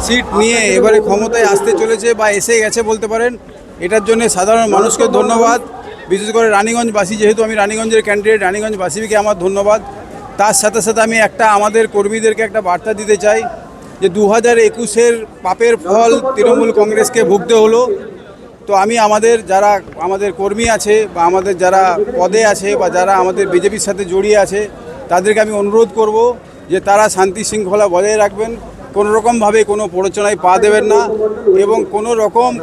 Seat নিয়ে এবারে ক্ষমতায় আসতে চলেছে বা এসে গেছে বলতে পারেন। এটার জন্য সাধারণ মানুষকে ধন্যবাদ, বিশেষ করে রানীগঞ্জবাসী, যেহেতু আমি রানীগঞ্জের ক্যান্ডিডেট, রানীগঞ্জবাসীকে আমার ধন্যবাদ। তার সাথে সাথে আমি আমাদের কর্মীদেরকে একটা বার্তা দিতে চাই যে 2021-এর পাপের ফল তৃণমূল কংগ্রেসকে ভুগতে হলো। তো আমি আমাদের কর্মী আছে বা আমাদের যারা পদে আছে বা যারা আমাদের বিজেপির সাথে জড়িয়ে আছে, তাদেরকে আমি অনুরোধ করব যে তারা শান্তি শৃঙ্খলা বজায় রাখবেন, কোনো রকমভাবে কোনো প্ররোচনায় পা দেবেন না এবং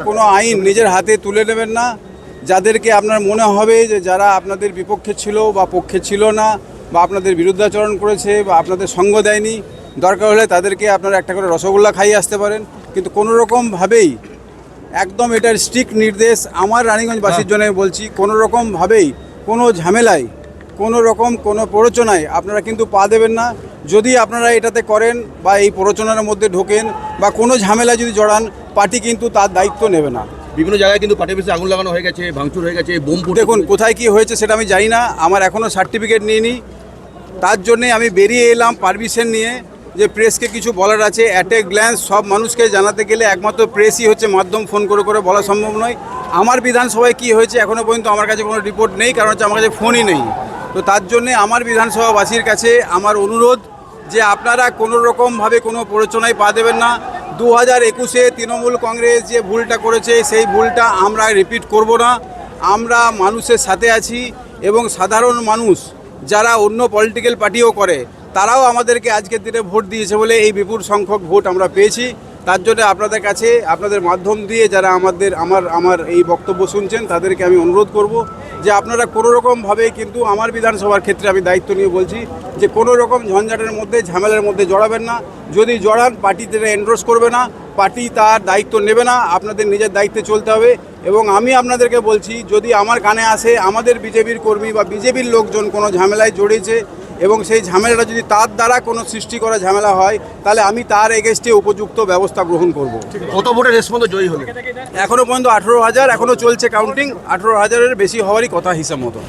কোনো আইন নিজের হাতে তুলে নেবেন না। যাদেরকে আপনার মনে হবে যে যারা আপনাদের বিপক্ষে ছিল বা পক্ষে ছিল না বা আপনাদের বিরুদ্ধাচরণ করেছে বা আপনাদের সঙ্গ দেয়নি, দরকার হলে তাদেরকে আপনারা একটা করে রসগোল্লা খাইয়ে আসতে পারেন, কিন্তু কোনো রকমভাবেই একদম এটার স্ট্রিক্ট নির্দেশ আমার রানীগঞ্জবাসীর জন্য বলছি, কোনো রকমভাবেই কোনো ঝামেলায় কোনো প্ররোচনায় আপনারা কিন্তু পা দেবেন না। যদি আপনারা এটাতে করেন বা এই প্ররোচনার মধ্যে ঢোকেন বা কোনো ঝামেলা যদি জড়ান, পার্টি কিন্তু তার দায়িত্ব নেবে না। বিভিন্ন জায়গায় কিন্তু পার্টি অফিসে আগুন লাগানো হয়ে গেছে, ভাঙচুর হয়ে গেছে, বোম ফুটে। দেখুন কোথায় কি হয়েছে সেটা আমি জানি না, আমার এখনও সার্টিফিকেট নিইনি। তার জন্যে আমি বেরিয়ে এলাম পারমিশন নিয়ে যে প্রেসকে কিছু বলার আছে। অ্যাট এ গ্ল্যান্স সব মানুষকে জানাতে গেলে একমাত্র প্রেসই হচ্ছে মাধ্যম, ফোন করে বলা সম্ভব নয়। আমার বিধানসভায় কি হয়েছে এখনও পর্যন্ত আমার কাছে কোনো রিপোর্ট নেই, কারণ হচ্ছে আমার কাছে ফোনই নেই। তো তার জন্যে আমার বিধানসভাবাসীর কাছে আমার অনুরোধ যে আপনারা কোনো রকমভাবে কোনো প্ররোচনায় পা দেবেন না। 2021-এ তৃণমূল কংগ্রেস যে ভুলটা করেছে সেই ভুলটা আমরা রিপিট করব না। আমরা মানুষের সাথে আছি এবং সাধারণ মানুষ যারা অন্য পলিটিক্যাল পার্টিও করে তারাও আমাদেরকে আজকের দিনে ভোট দিয়েছে বলে এই বিপুল সংখ্যক ভোট আমরা পেয়েছি। তার জন্য আপনাদের কাছে আপনাদের মাধ্যম দিয়ে যারা আমার এই বক্তব্য শুনছেন তাদেরকে আমি অনুরোধ করব যে আপনারা কোনো রকমভাবে, কিন্তু আমার বিধানসভার ক্ষেত্রে আমি দায়িত্ব নিয়ে বলছি যে কোনো রকম ঝঞ্ঝাটের মধ্যে ঝামেলার মধ্যে জড়াবেন না। যদি জড়ান, পার্টি তারা এন্ডোর্স করবে না, পার্টি তার দায়িত্ব নেবে না, আপনাদের নিজের দায়িত্বে চলতে হবে। এবং আমি আপনাদেরকে বলছি, যদি আমার কানে আসে আমাদের বিজেপির কর্মী বা বিজেপির লোকজন কোনো ঝামেলায় জড়িয়েছে এবং সেই ঝামেলাটা যদি তার দ্বারা কোনো সৃষ্টি করা ঝামেলা হয়, তাহলে আমি তার এগেস্টে উপযুক্ত ব্যবস্থা গ্রহণ করব। কত ভোটের রেসপন্স জয়ী হলো? এখনও পর্যন্ত 18,000, এখনও চলছে কাউন্টিং। 18,000-এর বেশি হওয়ারই কথা হিসাব মতো।